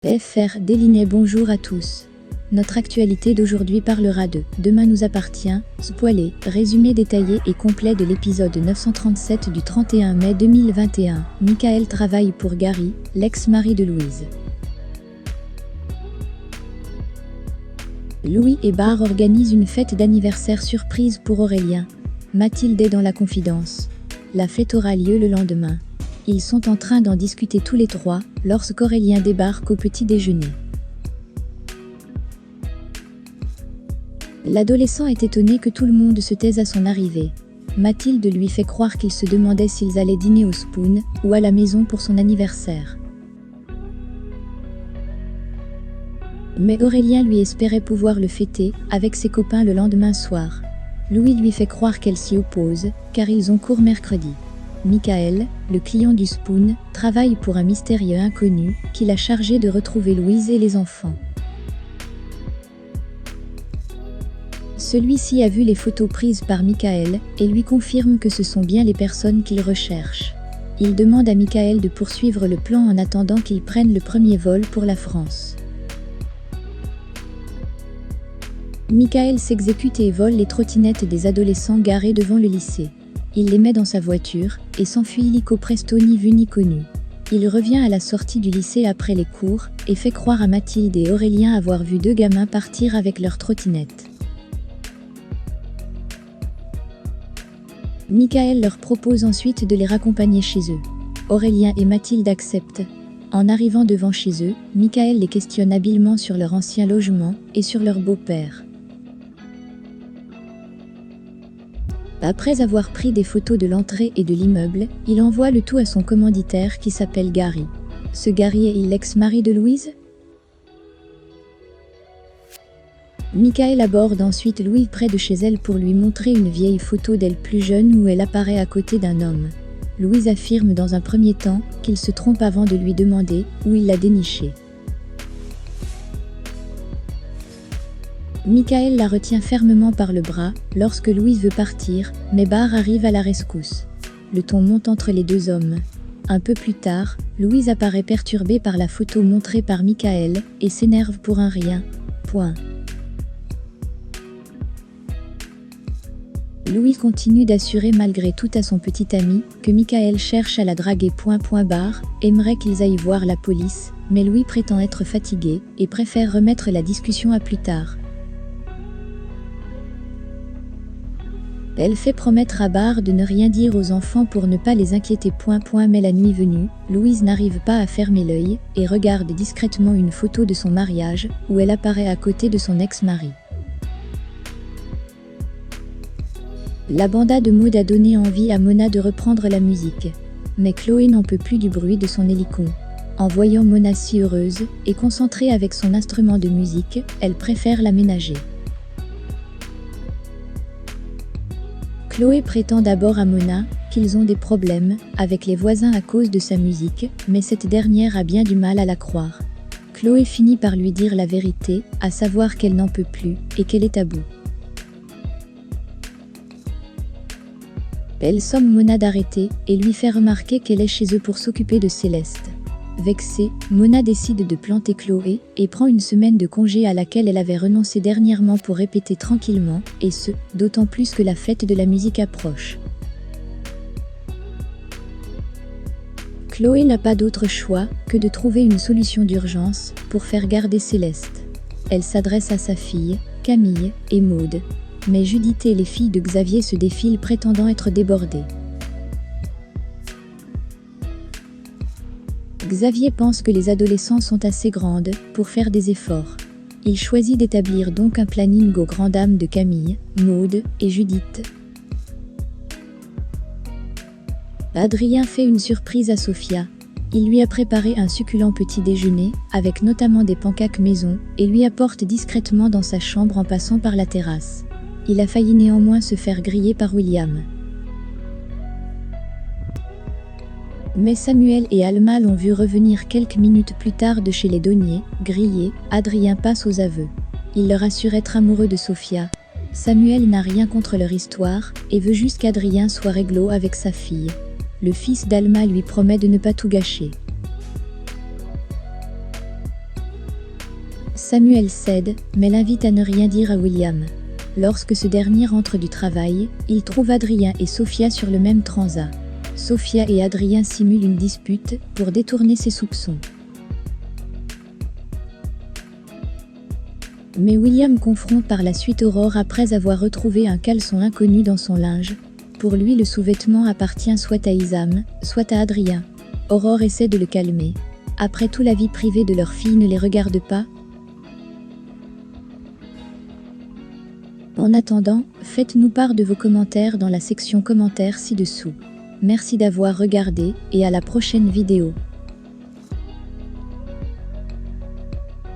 FR Délinet. Bonjour à tous. Notre actualité d'aujourd'hui parlera de « Demain nous appartient », spoilé, résumé détaillé et complet de l'épisode 937 du 31 mai 2021. Michael travaille pour Gary, l'ex-mari de Louise. Louis et Barr organisent une fête d'anniversaire surprise pour Aurélien. Mathilde est dans la confidence. La fête aura lieu le lendemain. Ils sont en train d'en discuter tous les trois, lorsqu'Aurélien débarque au petit déjeuner. L'adolescent est étonné que tout le monde se taise à son arrivée. Mathilde lui fait croire qu'il se demandait s'ils allaient dîner au Spoon, ou à la maison pour son anniversaire. Mais Aurélien lui espérait pouvoir le fêter, avec ses copains le lendemain soir. Louis lui fait croire qu'elle s'y oppose, car ils ont cours mercredi. Michael, le client du Spoon, travaille pour un mystérieux inconnu, qui l'a chargé de retrouver Louise et les enfants. Celui-ci a vu les photos prises par Michael, et lui confirme que ce sont bien les personnes qu'il recherche. Il demande à Michael de poursuivre le plan en attendant qu'ils prennent le premier vol pour la France. Michael s'exécute et vole les trottinettes des adolescents garés devant le lycée. Il les met dans sa voiture, et s'enfuit illico presto ni vu ni connu. Il revient à la sortie du lycée après les cours, et fait croire à Mathilde et Aurélien avoir vu deux gamins partir avec leurs trottinettes. Michael leur propose ensuite de les raccompagner chez eux. Aurélien et Mathilde acceptent. En arrivant devant chez eux, Michael les questionne habilement sur leur ancien logement, et sur leur beau-père. Après avoir pris des photos de l'entrée et de l'immeuble, il envoie le tout à son commanditaire qui s'appelle Gary. Ce Gary est l'ex-mari de Louise? Michael aborde ensuite Louise près de chez elle pour lui montrer une vieille photo d'elle plus jeune où elle apparaît à côté d'un homme. Louise affirme dans un premier temps qu'il se trompe avant de lui demander où il l'a dénichée. Michael la retient fermement par le bras lorsque Louise veut partir, mais Barr arrive à la rescousse. Le ton monte entre les deux hommes. Un peu plus tard, Louise apparaît perturbée par la photo montrée par Michael et s'énerve pour un rien. Point. Louise continue d'assurer malgré tout à son petit ami que Michael cherche à la draguer. Barr aimerait qu'ils aillent voir la police, mais Louis prétend être fatigué et préfère remettre la discussion à plus tard. Elle fait promettre à Barr de ne rien dire aux enfants pour ne pas les inquiéter. Mais la nuit venue, Louise n'arrive pas à fermer l'œil et regarde discrètement une photo de son mariage où elle apparaît à côté de son ex-mari. La banda de Maud a donné envie à Mona de reprendre la musique. Mais Chloé n'en peut plus du bruit de son hélicon. En voyant Mona si heureuse et concentrée avec son instrument de musique, elle préfère l'aménager. Chloé prétend d'abord à Mona qu'ils ont des problèmes avec les voisins à cause de sa musique, mais cette dernière a bien du mal à la croire. Chloé finit par lui dire la vérité, à savoir qu'elle n'en peut plus et qu'elle est à bout. Elle somme Mona d'arrêter et lui fait remarquer qu'elle est chez eux pour s'occuper de Céleste. Vexée, Mona décide de planter Chloé et prend une semaine de congé à laquelle elle avait renoncé dernièrement pour répéter tranquillement, et ce, d'autant plus que la fête de la musique approche. Chloé n'a pas d'autre choix que de trouver une solution d'urgence pour faire garder Céleste. Elle s'adresse à sa fille, Camille, et Maud. Mais Judith et les filles de Xavier se défilent prétendant être débordées. Xavier pense que les adolescents sont assez grandes pour faire des efforts. Il choisit d'établir donc un planning aux grandes dames de Camille, Maud et Judith. Adrien fait une surprise à Sophia. Il lui a préparé un succulent petit déjeuner, avec notamment des pancakes maison, et lui apporte discrètement dans sa chambre en passant par la terrasse. Il a failli néanmoins se faire griller par William. Mais Samuel et Alma l'ont vu revenir quelques minutes plus tard de chez les Donnier, grillés. Adrien passe aux aveux. Il leur assure être amoureux de Sophia. Samuel n'a rien contre leur histoire, et veut juste qu'Adrien soit réglo avec sa fille. Le fils d'Alma lui promet de ne pas tout gâcher. Samuel cède, mais l'invite à ne rien dire à William. Lorsque ce dernier rentre du travail, il trouve Adrien et Sophia sur le même transat. Sophia et Adrien simulent une dispute pour détourner ses soupçons. Mais William confronte par la suite Aurore après avoir retrouvé un caleçon inconnu dans son linge. Pour lui, le sous-vêtement appartient soit à Isam, soit à Adrien. Aurore essaie de le calmer. Après tout, la vie privée de leur fille ne les regarde pas. En attendant, faites-nous part de vos commentaires dans la section commentaires ci-dessous. Merci d'avoir regardé et à la prochaine vidéo.